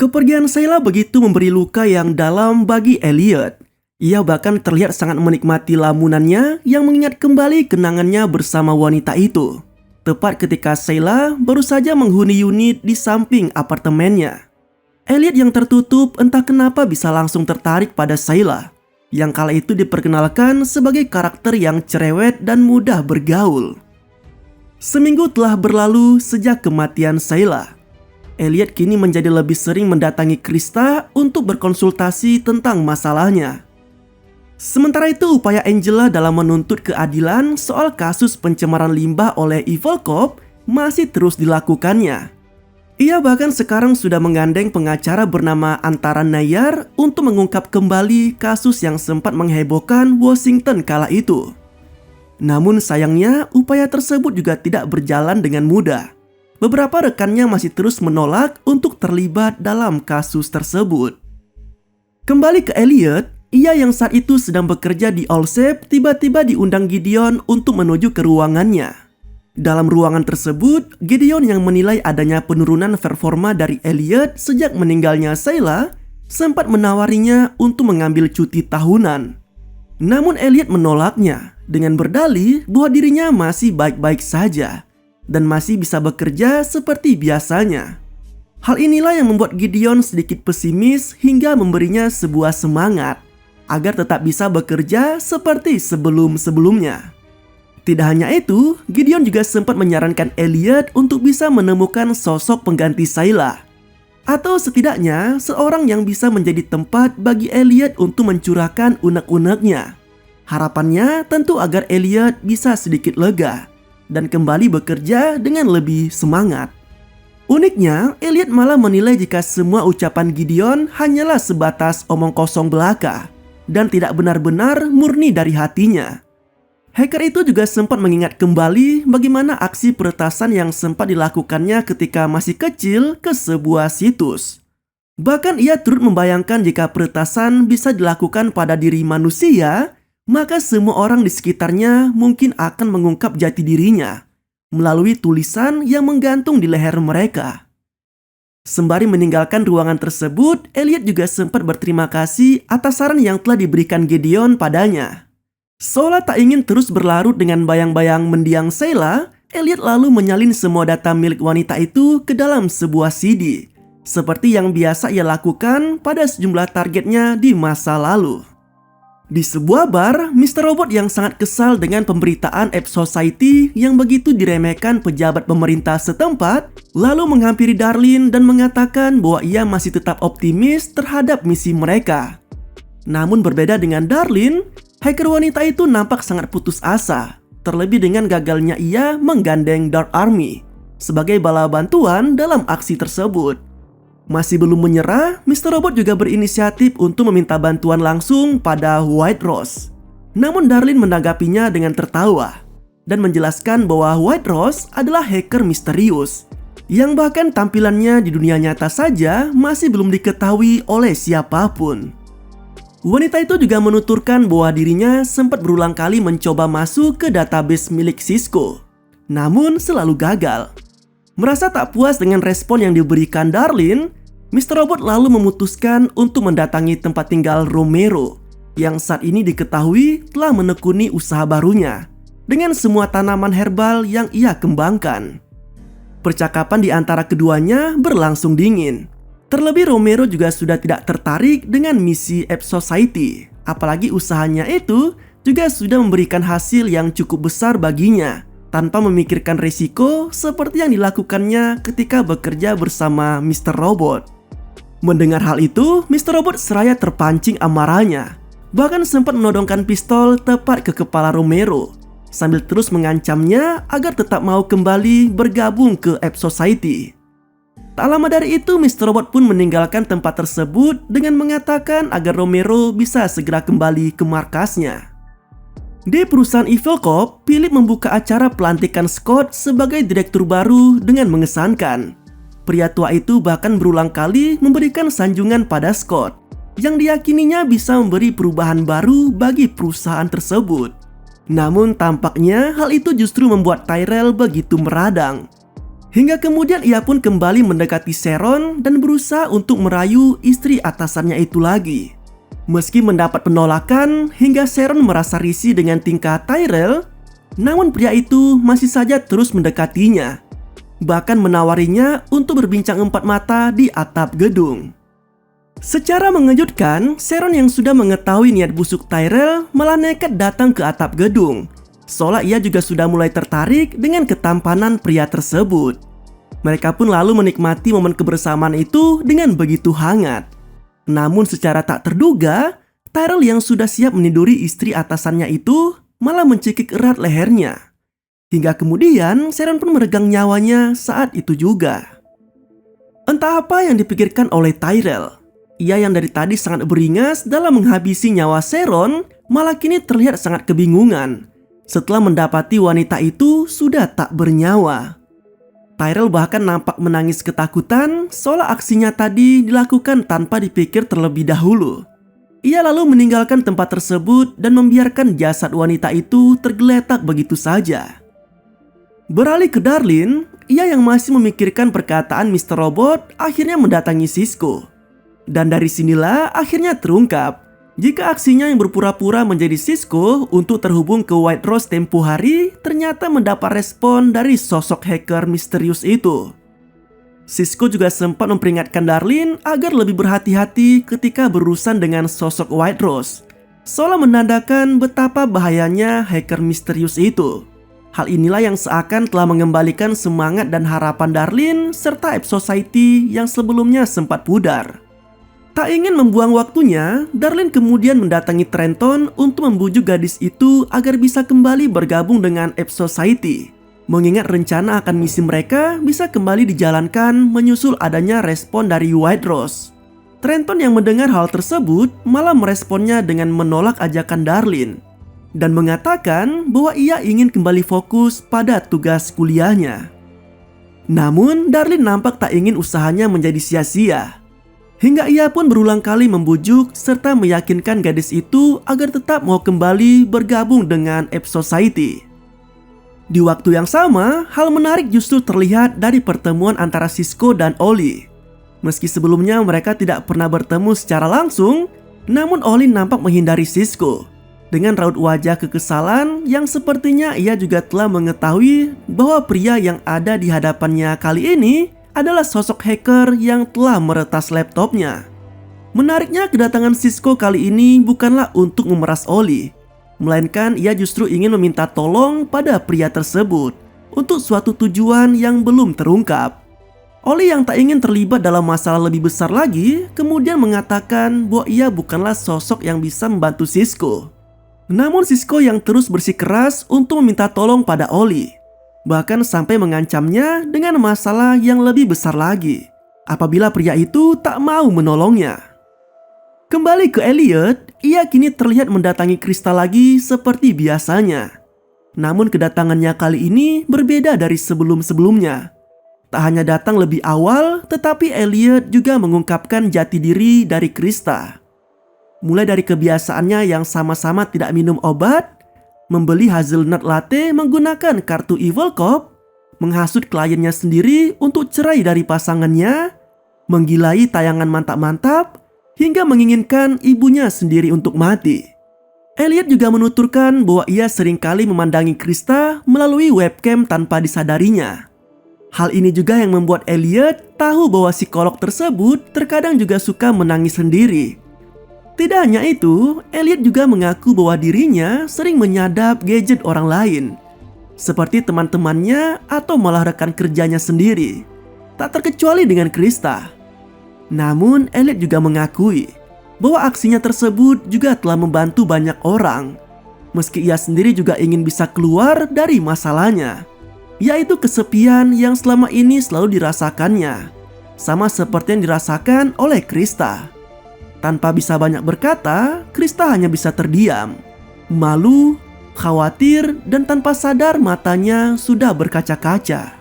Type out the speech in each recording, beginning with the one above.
Kepergian Sheila begitu memberi luka yang dalam bagi Elliot. Ia bahkan terlihat sangat menikmati lamunannya yang mengingat kembali kenangannya bersama wanita itu. Tepat ketika Sheila baru saja menghuni unit di samping apartemennya. Elliot yang tertutup entah kenapa bisa langsung tertarik pada Sheila, yang kala itu diperkenalkan sebagai karakter yang cerewet dan mudah bergaul. Seminggu telah berlalu sejak kematian Sheila. Elliot kini menjadi lebih sering mendatangi Krista untuk berkonsultasi tentang masalahnya. Sementara itu, upaya Angela dalam menuntut keadilan soal kasus pencemaran limbah oleh Evil Cop masih terus dilakukannya. Ia bahkan sekarang sudah menggandeng pengacara bernama Antara Nayar untuk mengungkap kembali kasus yang sempat menghebohkan Washington kala itu. Namun sayangnya, upaya tersebut juga tidak berjalan dengan mudah. Beberapa rekannya masih terus menolak untuk terlibat dalam kasus tersebut. Kembali ke Elliot, ia yang saat itu sedang bekerja di Allsep tiba-tiba diundang Gideon untuk menuju ke ruangannya. Dalam ruangan tersebut, Gideon yang menilai adanya penurunan performa dari Elliot sejak meninggalnya Sheila sempat menawarinya untuk mengambil cuti tahunan. Namun Elliot menolaknya dengan berdalih bahwa dirinya masih baik-baik saja dan masih bisa bekerja seperti biasanya. Hal inilah yang membuat Gideon sedikit pesimis hingga memberinya sebuah semangat agar tetap bisa bekerja seperti sebelum-sebelumnya. Tidak hanya itu, Gideon juga sempat menyarankan Elliot untuk bisa menemukan sosok pengganti Sheila, atau setidaknya seorang yang bisa menjadi tempat bagi Elliot untuk mencurahkan unek-uneknya. Harapannya tentu agar Elliot bisa sedikit lega dan kembali bekerja dengan lebih semangat. Uniknya, Elliot malah menilai jika semua ucapan Gideon hanyalah sebatas omong kosong belaka dan tidak benar-benar murni dari hatinya. Hacker itu juga sempat mengingat kembali bagaimana aksi peretasan yang sempat dilakukannya ketika masih kecil ke sebuah situs. Bahkan ia turut membayangkan jika peretasan bisa dilakukan pada diri manusia, maka semua orang di sekitarnya mungkin akan mengungkap jati dirinya melalui tulisan yang menggantung di leher mereka. Sembari meninggalkan ruangan tersebut, Elliot juga sempat berterima kasih atas saran yang telah diberikan Gideon padanya. Seolah tak ingin terus berlarut dengan bayang-bayang mendiang Sheila, Elliot lalu menyalin semua data milik wanita itu ke dalam sebuah CD, seperti yang biasa ia lakukan pada sejumlah targetnya di masa lalu. Di sebuah bar, Mr. Robot yang sangat kesal dengan pemberitaan Ape Society yang begitu diremehkan pejabat pemerintah setempat, lalu menghampiri Darlene dan mengatakan bahwa ia masih tetap optimis terhadap misi mereka. Namun berbeda dengan Darlene, hacker wanita itu nampak sangat putus asa, terlebih dengan gagalnya ia menggandeng Dark Army sebagai bala bantuan dalam aksi tersebut. Masih belum menyerah, Mr. Robot juga berinisiatif untuk meminta bantuan langsung pada White Rose. Namun Darlene menanggapinya dengan tertawa dan menjelaskan bahwa White Rose adalah hacker misterius yang bahkan tampilannya di dunia nyata saja masih belum diketahui oleh siapapun. Wanita itu juga menuturkan bahwa dirinya sempat berulang kali mencoba masuk ke database milik Cisco, namun selalu gagal. Merasa tak puas dengan respon yang diberikan Darlene, Mr. Robot lalu memutuskan untuk mendatangi tempat tinggal Romero yang saat ini diketahui telah menekuni usaha barunya dengan semua tanaman herbal yang ia kembangkan. Percakapan di antara keduanya berlangsung dingin. Terlebih Romero juga sudah tidak tertarik dengan misi Ape Society, apalagi usahanya itu juga sudah memberikan hasil yang cukup besar baginya tanpa memikirkan risiko seperti yang dilakukannya ketika bekerja bersama Mr. Robot. Mendengar hal itu, Mr. Robot seraya terpancing amarahnya, bahkan sempat menodongkan pistol tepat ke kepala Romero sambil terus mengancamnya agar tetap mau kembali bergabung ke Ape Society. Tak lama dari itu, Mr. Robot pun meninggalkan tempat tersebut dengan mengatakan agar Romero bisa segera kembali ke markasnya. Di perusahaan Evil Cop, Philip membuka acara pelantikan Scott sebagai direktur baru dengan mengesankan. Pria tua itu bahkan berulang kali memberikan sanjungan pada Scott, yang diyakininya bisa memberi perubahan baru bagi perusahaan tersebut. Namun tampaknya hal itu justru membuat Tyrell begitu meradang. Hingga kemudian ia pun kembali mendekati Sharon dan berusaha untuk merayu istri atasannya itu lagi. Meski mendapat penolakan hingga Sharon merasa risih dengan tingkah Tyrell, namun pria itu masih saja terus mendekatinya. Bahkan menawarinya untuk berbincang empat mata di atap gedung. Secara mengejutkan, Sharon yang sudah mengetahui niat busuk Tyrell malah nekat datang ke atap gedung. Seolah ia juga sudah mulai tertarik dengan ketampanan pria tersebut. Mereka pun lalu menikmati momen kebersamaan itu dengan begitu hangat. Namun secara tak terduga, Tyrell yang sudah siap meniduri istri atasannya itu malah mencekik erat lehernya. Hingga kemudian Sharon pun meregang nyawanya saat itu juga. Entah apa yang dipikirkan oleh Tyrell. Ia yang dari tadi sangat beringas dalam menghabisi nyawa Sharon malah kini terlihat sangat kebingungan setelah mendapati wanita itu sudah tak bernyawa. Tyrell bahkan nampak menangis ketakutan seolah aksinya tadi dilakukan tanpa dipikir terlebih dahulu. Ia lalu meninggalkan tempat tersebut dan membiarkan jasad wanita itu tergeletak begitu saja. Beralih ke Darlene, ia yang masih memikirkan perkataan Mr. Robot akhirnya mendatangi Sisko. Dan dari sinilah akhirnya terungkap jika aksinya yang berpura-pura menjadi Sisko untuk terhubung ke White Rose tempo hari ternyata mendapat respon dari sosok hacker misterius itu. Sisko juga sempat memperingatkan Darlene agar lebih berhati-hati ketika berurusan dengan sosok White Rose, seolah menandakan betapa bahayanya hacker misterius itu. Hal inilah yang seakan telah mengembalikan semangat dan harapan Darlene serta Ape Society yang sebelumnya sempat pudar. Tak ingin membuang waktunya, Darlene kemudian mendatangi Trenton untuk membujuk gadis itu agar bisa kembali bergabung dengan Ape Society. Mengingat rencana akan misi mereka bisa kembali dijalankan menyusul adanya respon dari White Rose. Trenton yang mendengar hal tersebut malah meresponnya dengan menolak ajakan Darlene dan mengatakan bahwa ia ingin kembali fokus pada tugas kuliahnya. Namun Darlene nampak tak ingin usahanya menjadi sia-sia. Hingga ia pun berulang kali membujuk serta meyakinkan gadis itu agar tetap mau kembali bergabung dengan Ape Society. Di waktu yang sama, hal menarik justru terlihat dari pertemuan antara Sisko dan Ollie. Meski sebelumnya mereka tidak pernah bertemu secara langsung, namun Ollie nampak menghindari Sisko dengan raut wajah kekesalan yang sepertinya ia juga telah mengetahui bahwa pria yang ada di hadapannya kali ini adalah sosok hacker yang telah meretas laptopnya. Menariknya, kedatangan Sisko kali ini bukanlah untuk memeras Ollie, melainkan ia justru ingin meminta tolong pada pria tersebut untuk suatu tujuan yang belum terungkap. Ollie yang tak ingin terlibat dalam masalah lebih besar lagi kemudian mengatakan bahwa ia bukanlah sosok yang bisa membantu Sisko. Namun Sisko yang terus bersikeras untuk meminta tolong pada Ollie. Bahkan sampai mengancamnya dengan masalah yang lebih besar lagi apabila pria itu tak mau menolongnya. Kembali ke Elliot, ia kini terlihat mendatangi Krista lagi seperti biasanya. Namun kedatangannya kali ini berbeda dari sebelum-sebelumnya. Tak hanya datang lebih awal, tetapi Elliot juga mengungkapkan jati diri dari Krista. Mulai dari kebiasaannya yang sama-sama tidak minum obat, membeli hazelnut latte menggunakan kartu Evil Cop, menghasut kliennya sendiri untuk cerai dari pasangannya, menggilai tayangan mantap-mantap, hingga menginginkan ibunya sendiri untuk mati. Elliot juga menuturkan bahwa ia seringkali memandangi Krista melalui webcam tanpa disadarinya. Hal ini juga yang membuat Elliot tahu bahwa psikolog tersebut terkadang juga suka menangis sendiri. Tidak hanya itu, Elliot juga mengaku bahwa dirinya sering menyadap gadget orang lain, seperti teman-temannya atau malah rekan kerjanya sendiri, tak terkecuali dengan Krista. Namun, Elliot juga mengakui bahwa aksinya tersebut juga telah membantu banyak orang, meski ia sendiri juga ingin bisa keluar dari masalahnya, yaitu kesepian yang selama ini selalu dirasakannya, sama seperti yang dirasakan oleh Krista. Tanpa bisa banyak berkata, Krista hanya bisa terdiam, malu, khawatir, dan tanpa sadar matanya sudah berkaca-kaca.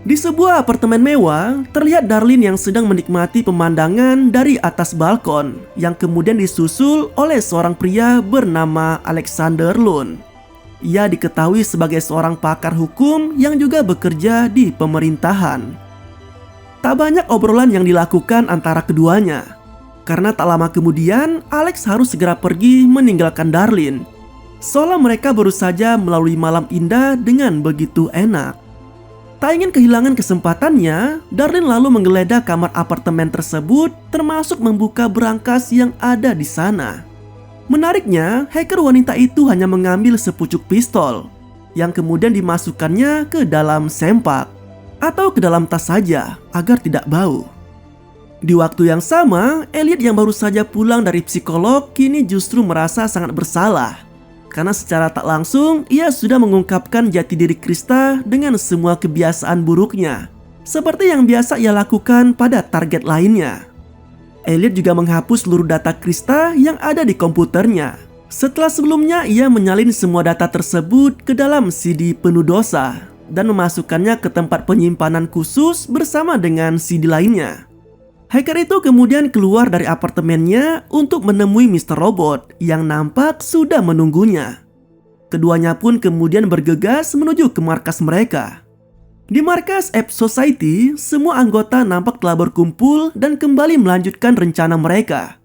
Di sebuah apartemen mewah, terlihat Darlene yang sedang menikmati pemandangan dari atas balkon yang kemudian disusul oleh seorang pria bernama Alexander Lund. Ia diketahui sebagai seorang pakar hukum yang juga bekerja di pemerintahan. Tak banyak obrolan yang dilakukan antara keduanya, karena tak lama kemudian Alex harus segera pergi meninggalkan Darlene. Seolah mereka baru saja melalui malam indah dengan begitu enak. Tak ingin kehilangan kesempatannya, Darlene lalu menggeledah kamar apartemen tersebut, termasuk membuka berangkas yang ada di sana. Menariknya, hacker wanita itu hanya mengambil sepucuk pistol yang kemudian dimasukkannya ke dalam sempak atau ke dalam tas saja agar tidak bau. Di waktu yang sama, Elliot yang baru saja pulang dari psikolog kini justru merasa sangat bersalah karena secara tak langsung ia sudah mengungkapkan jati diri Krista dengan semua kebiasaan buruknya, seperti yang biasa ia lakukan pada target lainnya. Elliot juga menghapus seluruh data Krista yang ada di komputernya. Setelah sebelumnya ia menyalin semua data tersebut ke dalam CD penuh dosa dan memasukkannya ke tempat penyimpanan khusus bersama dengan CD lainnya. Hacker itu kemudian keluar dari apartemennya untuk menemui Mr. Robot yang nampak sudah menunggunya. Keduanya pun kemudian bergegas menuju ke markas mereka. Di markas Ape Society, semua anggota nampak telah berkumpul dan kembali melanjutkan rencana mereka.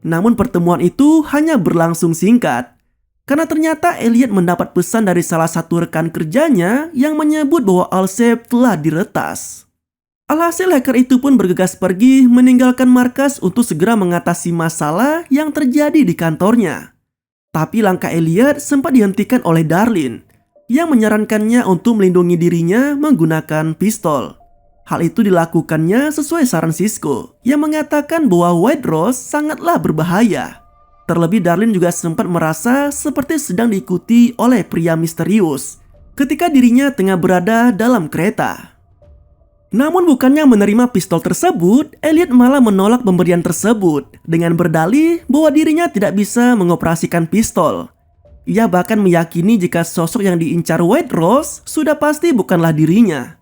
Namun pertemuan itu hanya berlangsung singkat, karena ternyata Elliot mendapat pesan dari salah satu rekan kerjanya yang menyebut bahwa Allsep telah diretas. Alhasil hacker itu pun bergegas pergi meninggalkan markas untuk segera mengatasi masalah yang terjadi di kantornya. Tapi langkah Elliot sempat dihentikan oleh Darlene yang menyarankannya untuk melindungi dirinya menggunakan pistol. Hal itu dilakukannya sesuai saran Cisco yang mengatakan bahwa White Rose sangatlah berbahaya. Terlebih Darlene juga sempat merasa seperti sedang diikuti oleh pria misterius ketika dirinya tengah berada dalam kereta. Namun bukannya menerima pistol tersebut, Elliot malah menolak pemberian tersebut dengan berdalih bahwa dirinya tidak bisa mengoperasikan pistol. Ia bahkan meyakini jika sosok yang diincar White Rose sudah pasti bukanlah dirinya.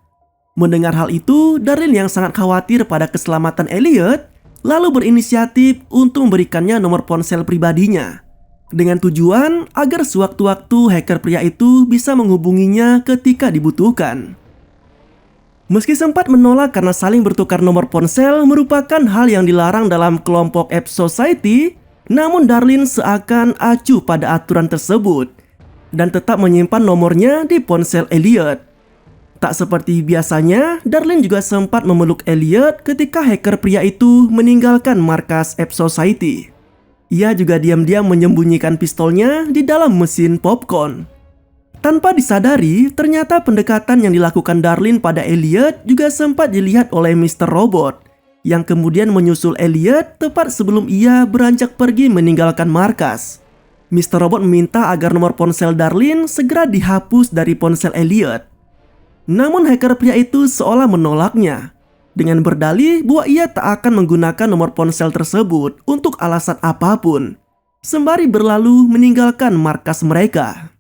Mendengar hal itu, Darlene yang sangat khawatir pada keselamatan Elliot lalu berinisiatif untuk memberikannya nomor ponsel pribadinya dengan tujuan agar sewaktu-waktu hacker pria itu bisa menghubunginya ketika dibutuhkan. Meski sempat menolak karena saling bertukar nomor ponsel merupakan hal yang dilarang dalam kelompok Ape Society, namun Darlene seakan acuh pada aturan tersebut dan tetap menyimpan nomornya di ponsel Elliot. Tak seperti biasanya, Darlene juga sempat memeluk Elliot ketika hacker pria itu meninggalkan markas Ape Society. Ia juga diam-diam menyembunyikan pistolnya di dalam mesin popcorn. Tanpa disadari, ternyata pendekatan yang dilakukan Darlene pada Elliot juga sempat dilihat oleh Mr. Robot yang kemudian menyusul Elliot tepat sebelum ia beranjak pergi meninggalkan markas. Mr. Robot meminta agar nomor ponsel Darlene segera dihapus dari ponsel Elliot. Namun hacker pria itu seolah menolaknya dengan berdalih bahwa ia tak akan menggunakan nomor ponsel tersebut untuk alasan apapun, sembari berlalu meninggalkan markas mereka.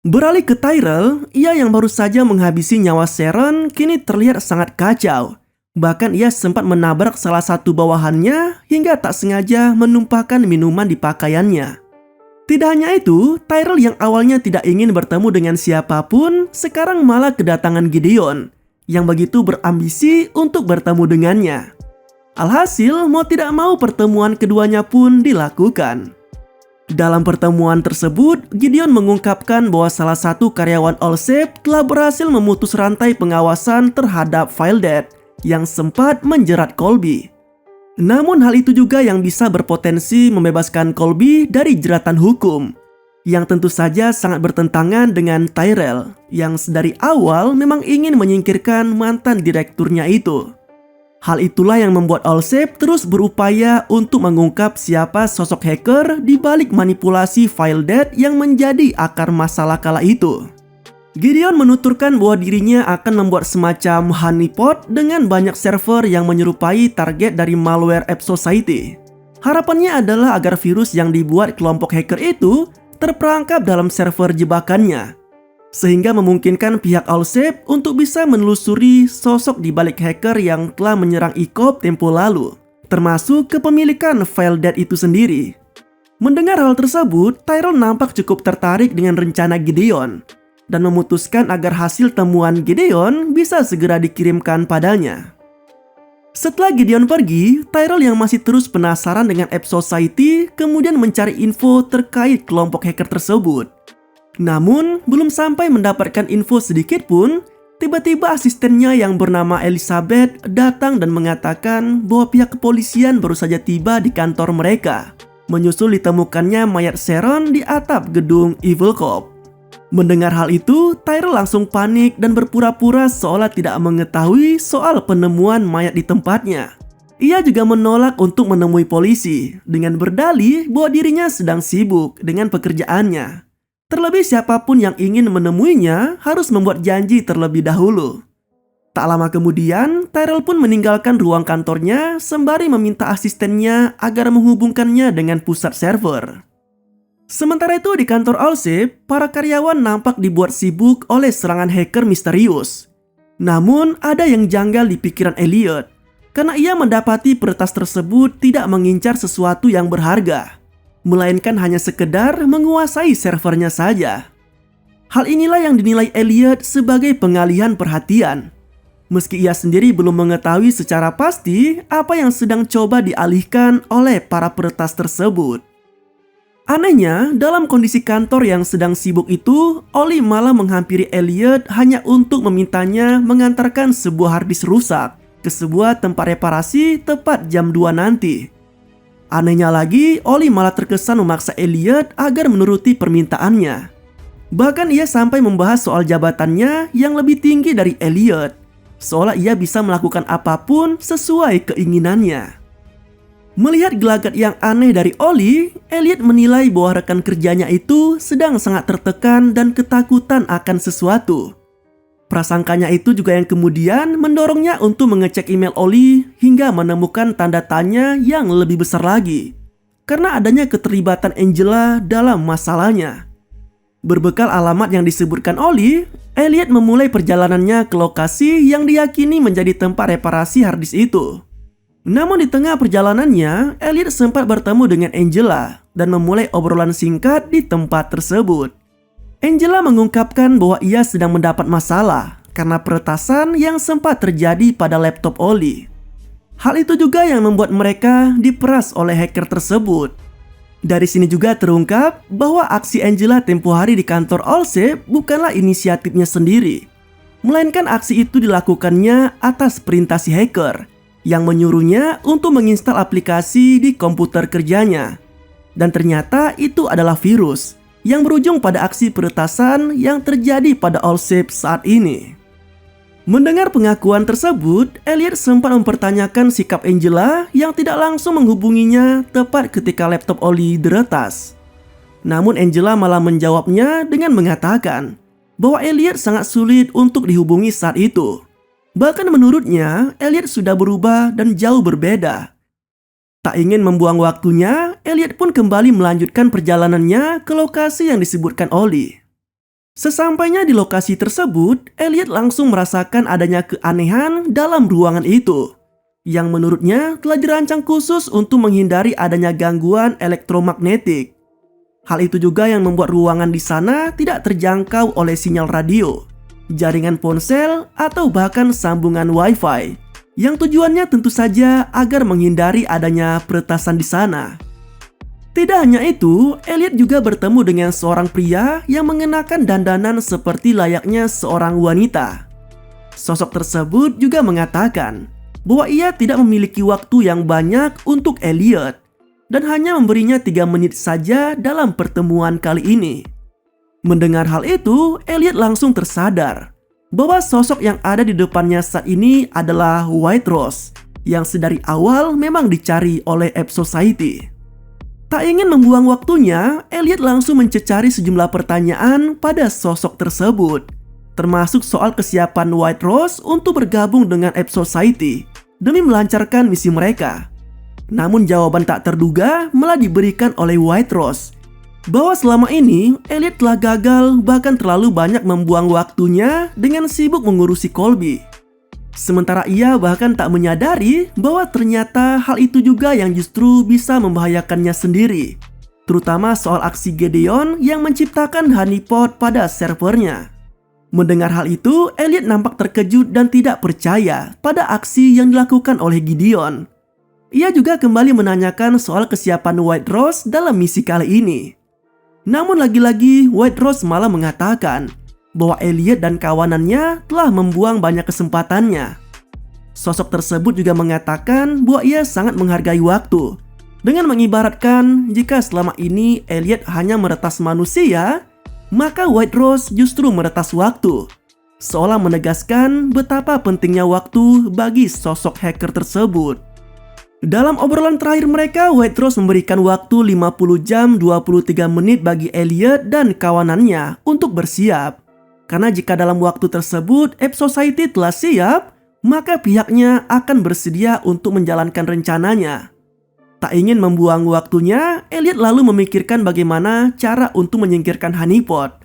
Beralih ke Tyrell, ia yang baru saja menghabisi nyawa Sharon kini terlihat sangat kacau. Bahkan ia sempat menabrak salah satu bawahannya hingga tak sengaja menumpahkan minuman di pakaiannya. Tidak hanya itu, Tyrell yang awalnya tidak ingin bertemu dengan siapapun sekarang malah kedatangan Gideon yang begitu berambisi untuk bertemu dengannya. Alhasil mau tidak mau pertemuan keduanya pun dilakukan. Dalam pertemuan tersebut, Gideon mengungkapkan bahwa salah satu karyawan Allsep telah berhasil memutus rantai pengawasan terhadap Fielded yang sempat menjerat Colby. Namun hal itu juga yang bisa berpotensi membebaskan Colby dari jeratan hukum, yang tentu saja sangat bertentangan dengan Tyrell yang dari awal memang ingin menyingkirkan mantan direkturnya itu. Hal itulah yang membuat Allsep terus berupaya untuk mengungkap siapa sosok hacker di balik manipulasi Fielded yang menjadi akar masalah kala itu. Gideon menuturkan bahwa dirinya akan membuat semacam honeypot dengan banyak server yang menyerupai target dari malware Ape Society. Harapannya adalah agar virus yang dibuat kelompok hacker itu terperangkap dalam server jebakannya, sehingga memungkinkan pihak Allsep untuk bisa menelusuri sosok di balik hacker yang telah menyerang ICOP tempo lalu, termasuk kepemilikan Fielded itu sendiri. Mendengar hal tersebut, Tyrell nampak cukup tertarik dengan rencana Gideon dan memutuskan agar hasil temuan Gideon bisa segera dikirimkan padanya. Setelah Gideon pergi, Tyrell yang masih terus penasaran dengan Ape Society kemudian mencari info terkait kelompok hacker tersebut. Namun, belum sampai mendapatkan info sedikit pun, tiba-tiba asistennya yang bernama Elizabeth datang dan mengatakan bahwa pihak kepolisian baru saja tiba di kantor mereka, menyusul ditemukannya mayat Sharon di atap gedung Evil Corp. Mendengar hal itu, Tyrell langsung panik dan berpura-pura seolah tidak mengetahui soal penemuan mayat di tempatnya. Ia juga menolak untuk menemui polisi dengan berdalih bahwa dirinya sedang sibuk dengan pekerjaannya. Terlebih siapapun yang ingin menemuinya harus membuat janji terlebih dahulu. Tak lama kemudian, Tyrell pun meninggalkan ruang kantornya sembari meminta asistennya agar menghubungkannya dengan pusat server. Sementara itu di kantor Allship, para karyawan nampak dibuat sibuk oleh serangan hacker misterius. Namun ada yang janggal di pikiran Elliot, karena ia mendapati peretas tersebut tidak mengincar sesuatu yang berharga, melainkan hanya sekedar menguasai servernya saja. Hal inilah yang dinilai Elliot sebagai pengalihan perhatian. Meski ia sendiri belum mengetahui secara pasti apa yang sedang coba dialihkan oleh para peretas tersebut. Anehnya, dalam kondisi kantor yang sedang sibuk itu, Ollie malah menghampiri Elliot hanya untuk memintanya mengantarkan sebuah harddisk rusak ke sebuah tempat reparasi tepat jam 2 nanti. Anehnya lagi, Ollie malah terkesan memaksa Elliot agar menuruti permintaannya. Bahkan ia sampai membahas soal jabatannya yang lebih tinggi dari Elliot, seolah ia bisa melakukan apapun sesuai keinginannya. Melihat gelagat yang aneh dari Ollie, Elliot menilai bahwa rekan kerjanya itu sedang sangat tertekan dan ketakutan akan sesuatu. Prasangkanya itu juga yang kemudian mendorongnya untuk mengecek email Ollie hingga menemukan tanda tanya yang lebih besar lagi, karena adanya keterlibatan Angela dalam masalahnya. Berbekal alamat yang disebutkan Ollie, Elliot memulai perjalanannya ke lokasi yang diyakini menjadi tempat reparasi harddisk itu. Namun di tengah perjalanannya, Elliot sempat bertemu dengan Angela dan memulai obrolan singkat di tempat tersebut. Angela mengungkapkan bahwa ia sedang mendapat masalah karena peretasan yang sempat terjadi pada laptop Ollie. Hal itu juga yang membuat mereka diperas oleh hacker tersebut. Dari sini juga terungkap bahwa aksi Angela tempo hari di kantor Allship bukanlah inisiatifnya sendiri, melainkan aksi itu dilakukannya atas perintah si hacker yang menyuruhnya untuk menginstal aplikasi di komputer kerjanya. Dan ternyata itu adalah virus yang berujung pada aksi peretasan yang terjadi pada Allship saat ini. Mendengar pengakuan tersebut, Elliot sempat mempertanyakan sikap Angela yang tidak langsung menghubunginya tepat ketika laptop Ollie diretas. Namun Angela malah menjawabnya dengan mengatakan bahwa Elliot sangat sulit untuk dihubungi saat itu. Bahkan menurutnya, Elliot sudah berubah dan jauh berbeda. Tak ingin membuang waktunya, Elliot pun kembali melanjutkan perjalanannya ke lokasi yang disebutkan Ollie. Sesampainya di lokasi tersebut, Elliot langsung merasakan adanya keanehan dalam ruangan itu, yang menurutnya telah dirancang khusus untuk menghindari adanya gangguan elektromagnetik. Hal itu juga yang membuat ruangan di sana tidak terjangkau oleh sinyal radio, jaringan ponsel, atau bahkan sambungan Wi-Fi, yang tujuannya tentu saja agar menghindari adanya peretasan di sana. Tidak hanya itu, Elliot juga bertemu dengan seorang pria yang mengenakan dandanan seperti layaknya seorang wanita. Sosok tersebut juga mengatakan bahwa ia tidak memiliki waktu yang banyak untuk Elliot dan hanya memberinya 3 menit saja dalam pertemuan kali ini. Mendengar hal itu, Elliot langsung tersadar bahwa sosok yang ada di depannya saat ini adalah White Rose yang sedari awal memang dicari oleh Ape Society. Tak ingin membuang waktunya, Elliot langsung mencecari sejumlah pertanyaan pada sosok tersebut, termasuk soal kesiapan White Rose untuk bergabung dengan Ape Society demi melancarkan misi mereka. Namun jawaban tak terduga malah diberikan oleh White Rose bahwa selama ini Elliot telah gagal, bahkan terlalu banyak membuang waktunya dengan sibuk mengurusi Colby. Sementara ia bahkan tak menyadari bahwa ternyata hal itu juga yang justru bisa membahayakannya sendiri. terutama soal aksi Gideon yang menciptakan honeypot pada servernya. Mendengar hal itu, Elliot nampak terkejut dan tidak percaya pada aksi yang dilakukan oleh Gideon. Ia juga kembali menanyakan soal kesiapan White Rose dalam misi kali ini. Namun lagi-lagi White Rose malah mengatakan bahwa Elliot dan kawanannya telah membuang banyak kesempatannya. Sosok tersebut juga mengatakan bahwa ia sangat menghargai waktu, dengan mengibaratkan jika selama ini Elliot hanya meretas manusia, maka White Rose justru meretas waktu, seolah menegaskan betapa pentingnya waktu bagi sosok hacker tersebut. Dalam obrolan terakhir mereka, White Rose memberikan waktu 50 jam 23 menit bagi Elliot dan kawanannya untuk bersiap. Karena jika dalam waktu tersebut Ape Society telah siap, maka pihaknya akan bersedia untuk menjalankan rencananya. Tak ingin membuang waktunya, Elliot lalu memikirkan bagaimana cara untuk menyingkirkan honeypot.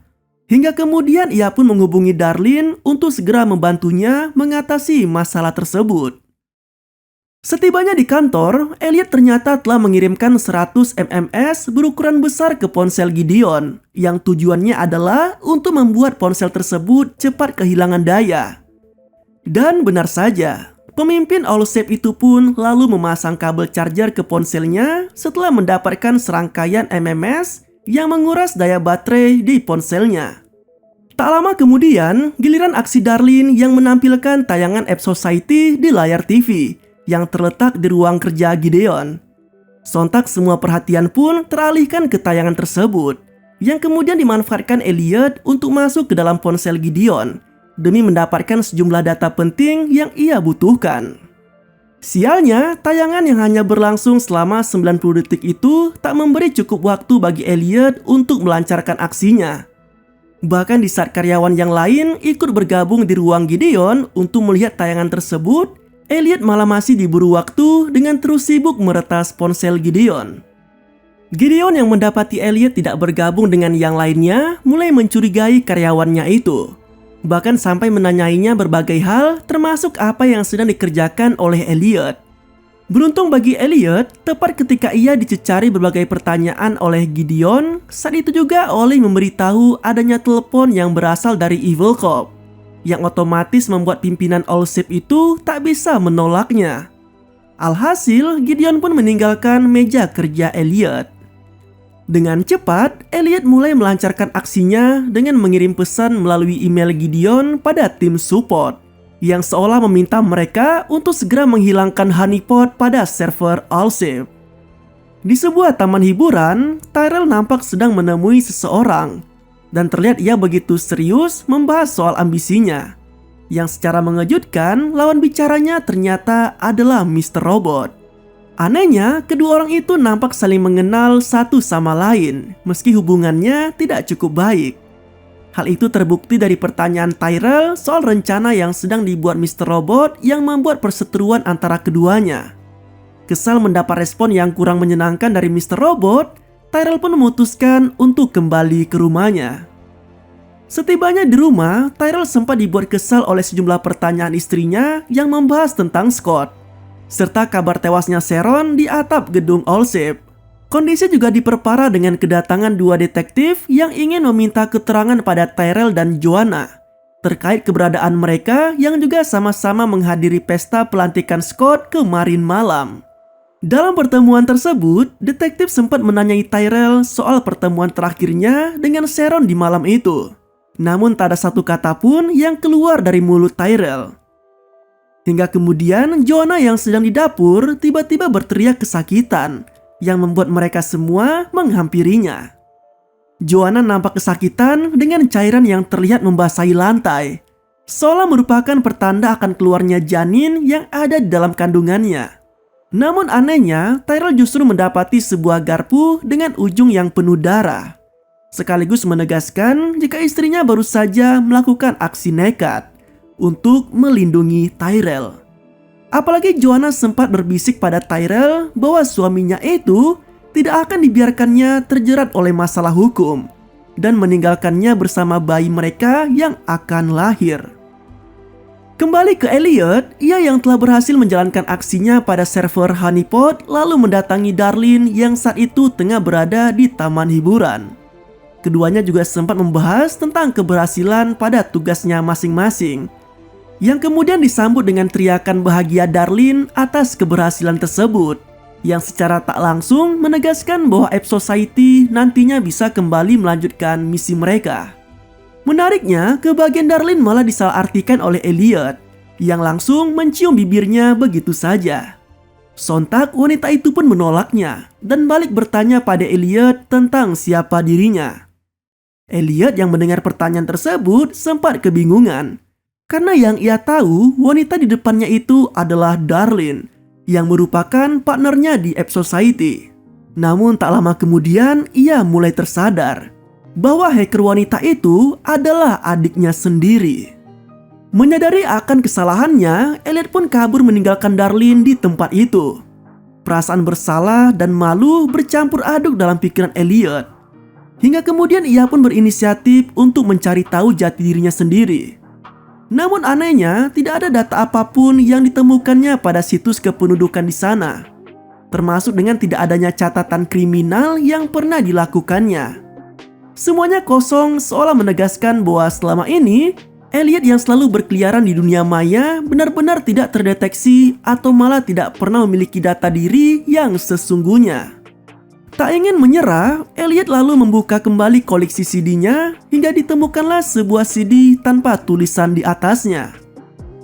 Hingga kemudian ia pun menghubungi Darlene untuk segera membantunya mengatasi masalah tersebut. Setibanya di kantor, Elliot ternyata telah mengirimkan 100 MMS berukuran besar ke ponsel Gideon, yang tujuannya adalah untuk membuat ponsel tersebut cepat kehilangan daya. Dan benar saja, pemimpin Allsafe itu pun lalu memasang kabel charger ke ponselnya setelah mendapatkan serangkaian MMS yang menguras daya baterai di ponselnya. Tak lama kemudian, giliran aksi Darlene yang menampilkan tayangan Ape Society di layar TV yang terletak di ruang kerja Gideon. Sontak semua perhatian pun teralihkan ke tayangan tersebut, yang kemudian dimanfaatkan Elliot untuk masuk ke dalam ponsel Gideon demi mendapatkan sejumlah data penting yang ia butuhkan. Sialnya, tayangan yang hanya berlangsung selama 90 detik itu tak memberi cukup waktu bagi Elliot untuk melancarkan aksinya. Bahkan di saat karyawan yang lain ikut bergabung di ruang Gideon untuk melihat tayangan tersebut, Elliot malah masih diburu waktu dengan terus sibuk meretas ponsel Gideon. Gideon yang mendapati Elliot tidak bergabung dengan yang lainnya mulai mencurigai karyawannya itu. Bahkan sampai menanyainya berbagai hal termasuk apa yang sedang dikerjakan oleh Elliot. Beruntung bagi Elliot, tepat ketika ia dicecari berbagai pertanyaan oleh Gideon, saat itu juga Ollie memberitahu adanya telepon yang berasal dari Evil Corp, yang otomatis membuat pimpinan Allsafe itu tak bisa menolaknya. Alhasil, Gideon pun meninggalkan meja kerja Elliot. Dengan cepat, Elliot mulai melancarkan aksinya dengan mengirim pesan melalui email Gideon pada tim support, yang seolah meminta mereka untuk segera menghilangkan honeypot pada server Allsafe. Di sebuah taman hiburan, Tyrell nampak sedang menemui seseorang, dan terlihat ia begitu serius membahas soal ambisinya. Yang secara mengejutkan, lawan bicaranya ternyata adalah Mr. Robot. Anehnya, kedua orang itu nampak saling mengenal satu sama lain, meski hubungannya tidak cukup baik. Hal itu terbukti dari pertanyaan Tyrell soal rencana yang sedang dibuat Mr. Robot yang membuat perseteruan antara keduanya. Kesal mendapat respon yang kurang menyenangkan dari Mr. Robot, Tyrell pun memutuskan untuk kembali ke rumahnya. Setibanya di rumah, Tyrell sempat dibuat kesal oleh sejumlah pertanyaan istrinya yang membahas tentang Scott, serta kabar tewasnya Sharon di atap gedung Allsafe. Kondisi juga diperparah dengan kedatangan dua detektif yang ingin meminta keterangan pada Tyrell dan Joanna terkait keberadaan mereka yang juga sama-sama menghadiri pesta pelantikan Scott kemarin malam. Dalam pertemuan tersebut, detektif sempat menanyai Tyrell soal pertemuan terakhirnya dengan Sharon di malam itu. Namun tak ada satu kata pun yang keluar dari mulut Tyrell. Hingga kemudian Joanna yang sedang di dapur tiba-tiba berteriak kesakitan yang membuat mereka semua menghampirinya. Joanna nampak kesakitan dengan cairan yang terlihat membasahi lantai, seolah merupakan pertanda akan keluarnya janin yang ada di dalam kandungannya. Namun anehnya, Tyrell justru mendapati sebuah garpu dengan ujung yang penuh darah, sekaligus menegaskan jika istrinya baru saja melakukan aksi nekat untuk melindungi Tyrell. Apalagi Joanna sempat berbisik pada Tyrell bahwa suaminya itu tidak akan dibiarkannya terjerat oleh masalah hukum dan meninggalkannya bersama bayi mereka yang akan lahir. Kembali ke Elliot, ia yang telah berhasil menjalankan aksinya pada server Honeypot lalu mendatangi Darlene yang saat itu tengah berada di taman hiburan. Keduanya juga sempat membahas tentang keberhasilan pada tugasnya masing-masing, yang kemudian disambut dengan teriakan bahagia Darlene atas keberhasilan tersebut, yang secara tak langsung menegaskan bahwa Ape Society nantinya bisa kembali melanjutkan misi mereka. Menariknya, kebahagiaan Darlene malah disalahartikan oleh Elliot, yang langsung mencium bibirnya begitu saja. Sontak wanita itu pun menolaknya, dan balik bertanya pada Elliot tentang siapa dirinya. Elliot yang mendengar pertanyaan tersebut sempat kebingungan, karena yang ia tahu wanita di depannya itu adalah Darlene, yang merupakan partnernya di Ape Society. Namun tak lama kemudian ia mulai tersadar bahwa hacker wanita itu adalah adiknya sendiri. Menyadari akan kesalahannya, Elliot pun kabur meninggalkan Darlene di tempat itu. Perasaan bersalah dan malu bercampur aduk dalam pikiran Elliot, hingga kemudian ia pun berinisiatif untuk mencari tahu jati dirinya sendiri. Namun anehnya, tidak ada data apapun yang ditemukannya pada situs kependudukan di sana, termasuk dengan tidak adanya catatan kriminal yang pernah dilakukannya. Semuanya kosong, seolah menegaskan bahwa selama ini Elliot yang selalu berkeliaran di dunia maya benar-benar tidak terdeteksi atau malah tidak pernah memiliki data diri yang sesungguhnya. Tak ingin menyerah, Elliot lalu membuka kembali koleksi CD-nya hingga ditemukanlah sebuah CD tanpa tulisan di atasnya.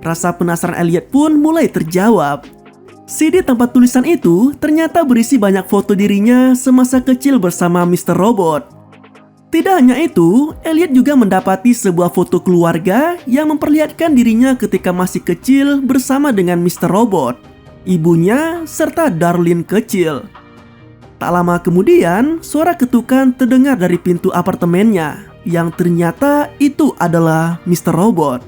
Rasa penasaran Elliot pun mulai terjawab. CD tanpa tulisan itu ternyata berisi banyak foto dirinya semasa kecil bersama Mr. Robot. Tidak hanya itu, Elliot juga mendapati sebuah foto keluarga yang memperlihatkan dirinya ketika masih kecil bersama dengan Mr. Robot, ibunya, serta Darlene kecil. Tak lama kemudian, suara ketukan terdengar dari pintu apartemennya, yang ternyata itu adalah Mr. Robot.